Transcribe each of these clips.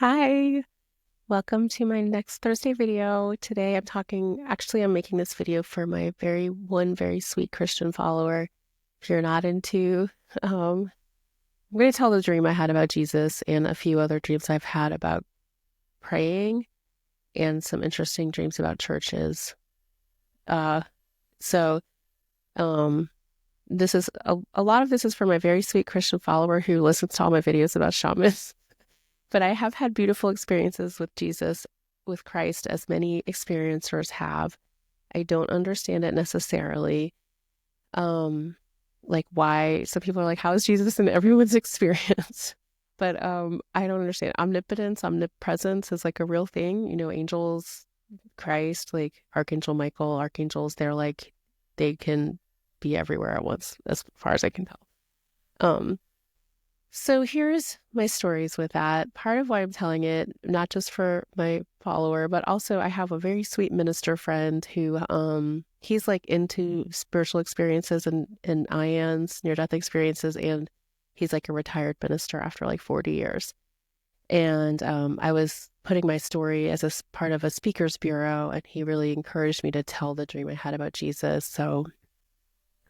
Hi, welcome to my next Thursday video. Today I'm making this video for my very sweet Christian follower. If you're not into, I'm going to tell the dream I had about Jesus and a few other dreams I've had about praying and some interesting dreams about churches. Uh, so, um, this is a lot of this is for my very sweet Christian follower who listens to all my videos about shamans. But I have had beautiful experiences with Jesus, with Christ, as many experiencers have. I don't understand it necessarily. Um, like why some people are like, how is Jesus in everyone's experience? But I don't understand. Omnipotence, omnipresence is like a real thing. You know, angels, Christ, like Archangel Michael, archangels, they can be everywhere at once, as far as I can tell. Um, so here's my stories with that. Part of why I'm telling it, not just for my follower, but also I have a very sweet minister friend who he's like into spiritual experiences and IANs, near-death experiences, and he's like a retired minister after like 40 years. And I was putting my story as part of a speakers bureau, and he really encouraged me to tell the dream I had about Jesus. So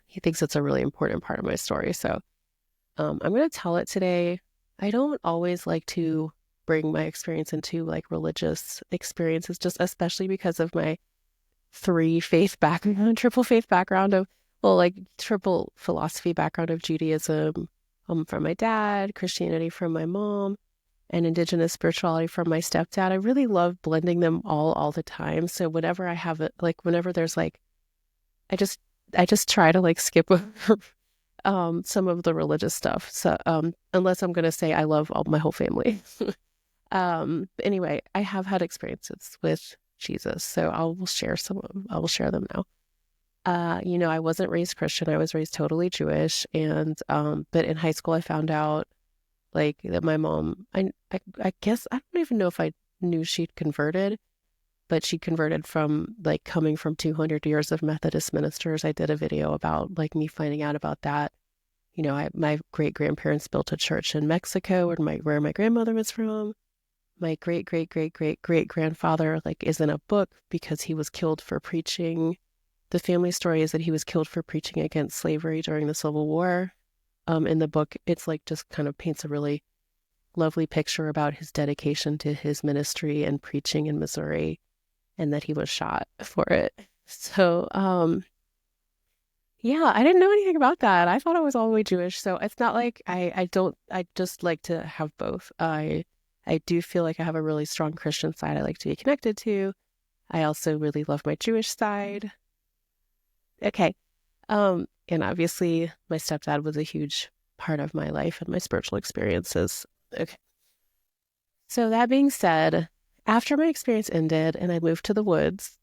he thinks it's a really important part of my story. So I'm going to tell it today. I don't always like to bring my experience into like religious experiences, just especially because of my triple faith background like triple philosophy background of Judaism from my dad, Christianity from my mom, and indigenous spirituality from my stepdad. I really love blending them all the time. So whenever I have it, like whenever there's like, I just I just try to like skip over some of the religious stuff. So unless I'm gonna say I love my whole family. But anyway, I have had experiences with Jesus, so I will share some of them. I will share them now. I wasn't raised Christian. I was raised totally Jewish, and but in high school I found out like that my mom, I guess I don't even know if I knew she'd converted, but she converted from like coming from 200 years of Methodist ministers. I did a video about like me finding out about that. My great grandparents built a church in Mexico where my grandmother was from. My great grandfather like is in a book because he was killed for preaching. The family story is that he was killed for preaching against slavery during the Civil War. In the book, it's like just kind of paints a really lovely picture about his dedication to his ministry and preaching in Missouri, and that he was shot for it. So, yeah, I didn't know anything about that. I thought I was all the way Jewish. So it's not like I just like to have both. I do feel like I have a really strong Christian side I like to be connected to. I also really love my Jewish side. Okay. And obviously my stepdad was a huge part of my life and my spiritual experiences. Okay. So that being said, after my experience ended and I moved to the woods,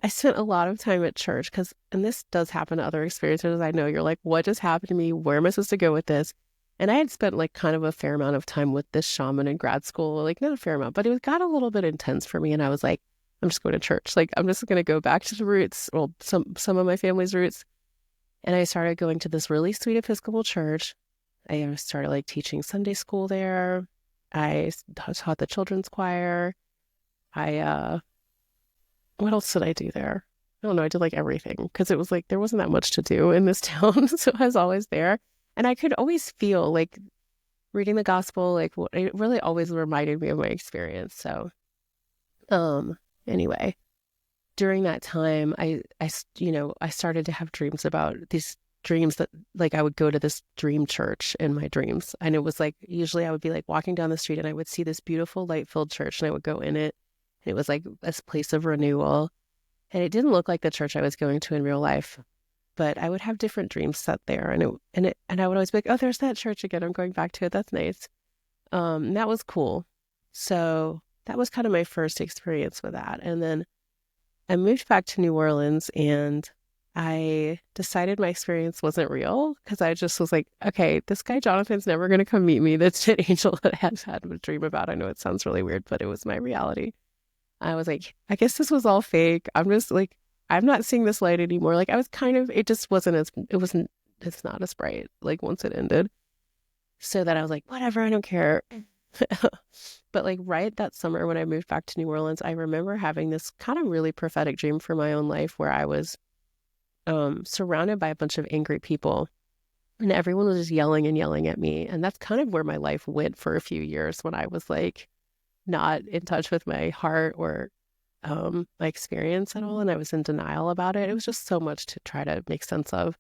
I spent a lot of time at church and this does happen to other experiences. I know you're like, what just happened to me? Where am I supposed to go with this? And I had spent like kind of a fair amount of time with this shaman in grad school, like not a fair amount, but it got a little bit intense for me. And I was like, I'm just going to church. Like, I'm just going to go back to the roots, well, some of my family's roots. And I started going to this really sweet Episcopal church. I started like teaching Sunday school there. I taught the children's choir. I what else did I do there? I don't know. I did like everything because it was like there wasn't that much to do in this town, so I was always there, and I could always feel like reading the gospel. Like it really always reminded me of my experience. So, anyway, during that time, I started to have dreams about these dreams that like I would go to this dream church in my dreams, and it was like usually I would be like walking down the street and I would see this beautiful light-filled church and I would go in it. And it was like this place of renewal. And it didn't look like the church I was going to in real life, but I would have different dreams set there. And I would always be like, oh, there's that church again. I'm going back to it. That's nice. And that was cool. So that was kind of my first experience with that. And then I moved back to New Orleans and I decided my experience wasn't real because I just was like, okay, this guy Jonathan's never going to come meet me. That's an angel that I had a dream about. I know it sounds really weird, but it was my reality. I was like, I guess this was all fake. I'm just like, I'm not seeing this light anymore. Like I was it just it's not as bright like once it ended. So that I was like, whatever, I don't care. But like right that summer when I moved back to New Orleans, I remember having this kind of really prophetic dream for my own life where I was surrounded by a bunch of angry people and everyone was just yelling and yelling at me. And that's kind of where my life went for a few years when I was like not in touch with my heart or my experience at all. And I was in denial about it. It was just so much to try to make sense of.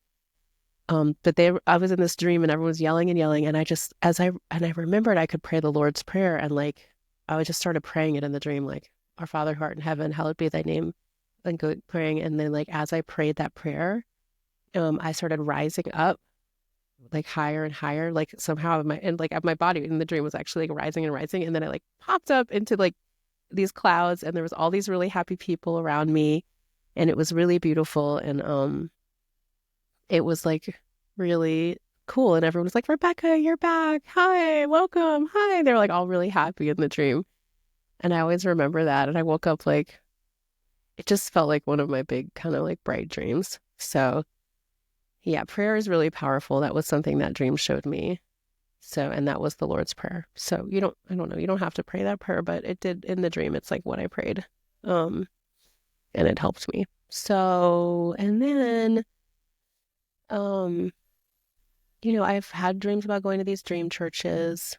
But I was in this dream and everyone was yelling and yelling. And I remembered I could pray the Lord's Prayer. And like, I just started praying it in the dream, like, Our Father who art in heaven, hallowed be thy name, and go praying. And then like, as I prayed that prayer, I started rising up like higher and higher, like somehow my body in the dream was actually like rising and rising. And then I like popped up into like these clouds and there was all these really happy people around me and it was really beautiful. And, it was like really cool. And everyone was like, Rebecca, you're back. Hi, welcome. Hi. They were like all really happy in the dream. And I always remember that. And I woke up like, it just felt like one of my big kind of like bright dreams. So yeah, prayer is really powerful. That was something that dream showed me. So, and that was the Lord's Prayer. So I don't know, you don't have to pray that prayer, but it did in the dream. It's like what I prayed. And it helped me. So, and then, um, I've had dreams about going to these dream churches.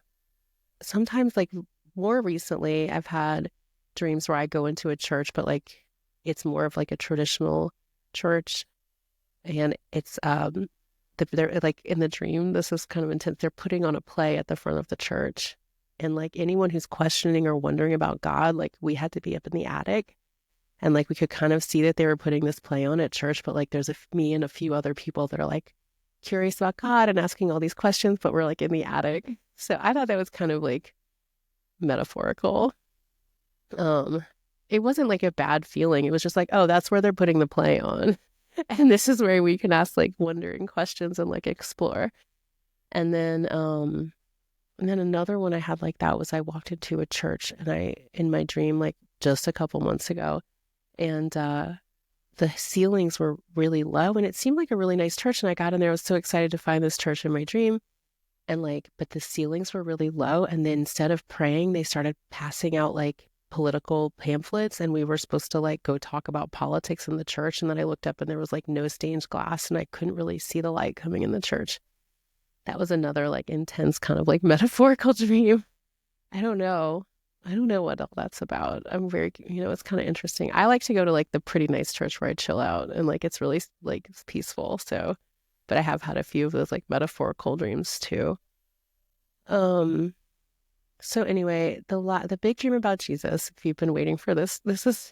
Sometimes, like more recently, I've had dreams where I go into a church, but like it's more of like a traditional church, and it's they're like in the dream. This is kind of intense. They're putting on a play at the front of the church, and like anyone who's questioning or wondering about God, like we had to be up in the attic. And like we could kind of see that they were putting this play on at church, but like there's me and a few other people that are like curious about God and asking all these questions, but we're like in the attic. So I thought that was kind of like metaphorical. Um, it wasn't like a bad feeling. It was just like, oh, that's where they're putting the play on. And this is where we can ask like wondering questions and like explore. And then another one I had like that was I walked into a church and in my dream, like just a couple months ago, and the ceilings were really low and it seemed like a really nice church. And I got in there, I was so excited to find this church in my dream. And like, but the ceilings were really low. And then instead of praying, they started passing out like political pamphlets and we were supposed to like go talk about politics in the church. And then I looked up and there was like no stained glass and I couldn't really see the light coming in the church. That was another like intense kind of like metaphorical dream. I don't know. I don't know what all that's about. I'm very, it's kind of interesting. I like to go to like the pretty nice church where I chill out and like it's really like it's peaceful. So, but I have had a few of those like metaphorical dreams too. Um, so anyway, the big dream about Jesus, if you've been waiting for this,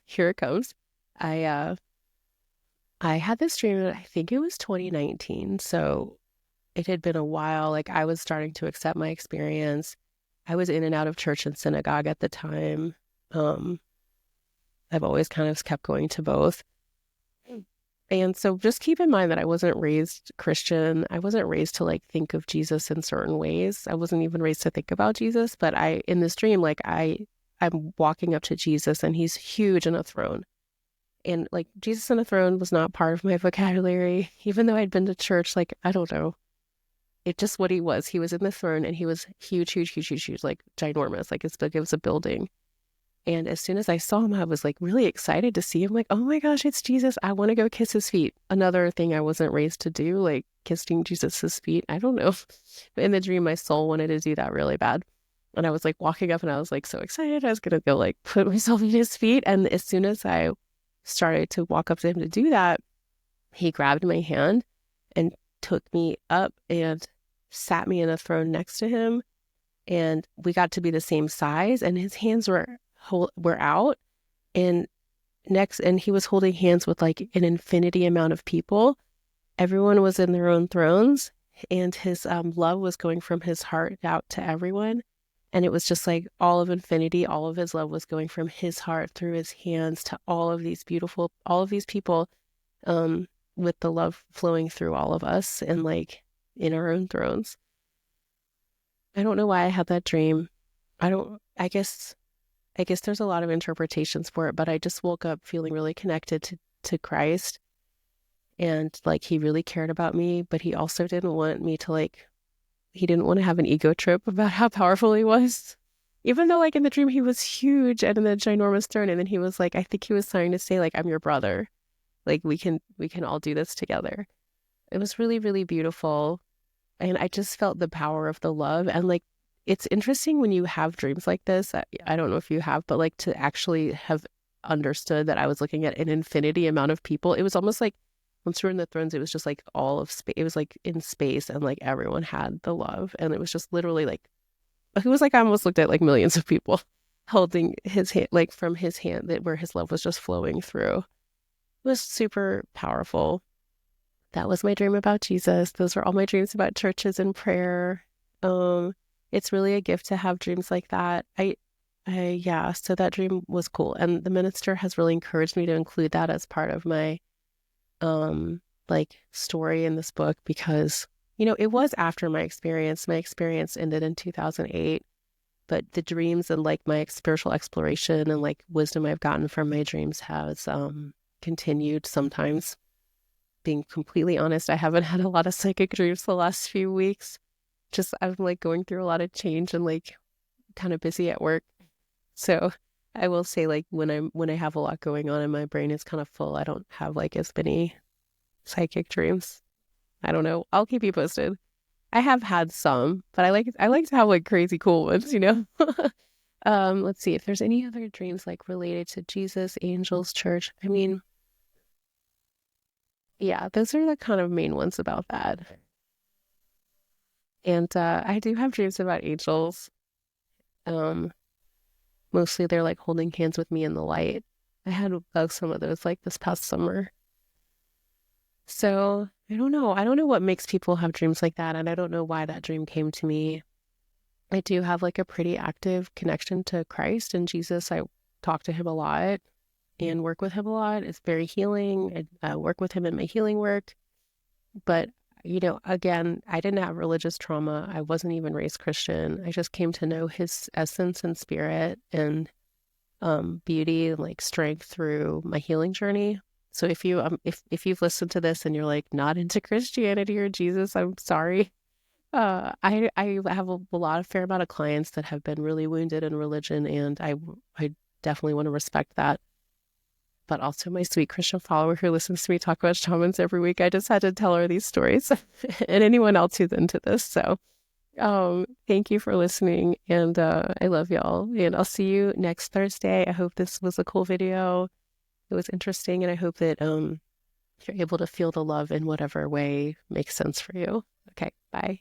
here it comes. I I had this dream, I think it was 2019. So it had been a while. Like I was starting to accept my experience. I was in and out of church and synagogue at the time. Um, I've always kind of kept going to both. And so just keep in mind that I wasn't raised Christian. I wasn't raised to like think of Jesus in certain ways. I wasn't even raised to think about Jesus, but in this dream, like I'm walking up to Jesus and he's huge on a throne. And like Jesus on a throne was not part of my vocabulary, even though I'd been to church, like, I don't know. It just what he was. He was in the throne and he was huge, huge, huge, huge, huge, like ginormous, like as big as a building. And as soon as I saw him, I was like really excited to see him. Like, oh my gosh, it's Jesus. I want to go kiss his feet. Another thing I wasn't raised to do, like kissing Jesus's feet. I don't know. But in the dream, my soul wanted to do that really bad. And I was like walking up and I was like so excited. I was going to go like put myself in his feet. And as soon as I started to walk up to him to do that, he grabbed my hand and took me up and sat me in a throne next to him. And we got to be the same size and his hands were out and he was holding hands with like an infinity amount of people. Everyone was in their own thrones and his love was going from his heart out to everyone. And it was just like all of infinity, all of his love was going from his heart through his hands to all of these people, with the love flowing through all of us and like in our own thrones. I don't know why I had that dream. I guess there's a lot of interpretations for it, but I just woke up feeling really connected to Christ and like he really cared about me, but he also didn't want me to he didn't want to have an ego trip about how powerful he was. Even though like in the dream he was huge and in a ginormous throne, and then he was like, I think he was trying to say like, I'm your brother. Like we can all do this together. It was really, really beautiful. And I just felt the power of the love. And like, it's interesting when you have dreams like this. I don't know if you have, but like to actually have understood that I was looking at an infinity amount of people. It was almost like once we were in the thrones, it was just like all of space. It was like in space and like everyone had the love. And it was just literally like, it was like I almost looked at like millions of people holding his hand, like from his hand, that where his love was just flowing through. It was super powerful. That was my dream about Jesus. Those were all my dreams about churches and prayer. Um, it's really a gift to have dreams like that. Yeah, so that dream was cool. And the minister has really encouraged me to include that as part of my, like story in this book because, it was after my experience. My experience ended in 2008, but the dreams and like my spiritual exploration and like wisdom I've gotten from my dreams has, continued sometimes. Being completely honest, I haven't had a lot of psychic dreams the last few weeks. Just I'm like going through a lot of change and like kind of busy at work. So I will say like when I have a lot going on and my brain is kind of full, I don't have like as many psychic dreams. I don't know. I'll keep you posted. I have had some, but I like to have like crazy cool ones. Let's see if there's any other dreams like related to Jesus, angels, church. I mean, yeah, those are the kind of main ones about that. And I do have dreams about angels. Um, Mostly they're like holding hands with me in the light. I had some of those like this past summer. So I don't know. I don't know what makes people have dreams like that, and I don't know why that dream came to me. I do have like a pretty active connection to Christ and Jesus. I talk to him a lot and work with him a lot. It's very healing. I work with him in my healing work. But, again, I didn't have religious trauma. I wasn't even raised Christian. I just came to know his essence and spirit and beauty and like strength through my healing journey. So if you've listened to this and you're like not into Christianity or Jesus, I'm sorry. I have a lot of fair amount of clients that have been really wounded in religion, and I definitely want to respect that. But also my sweet Christian follower who listens to me talk about shamans every week. I just had to tell her these stories and anyone else who's into this. So, thank you for listening, and I love y'all. And I'll see you next Thursday. I hope this was a cool video. It was interesting, and I hope that you're able to feel the love in whatever way makes sense for you. Okay, bye.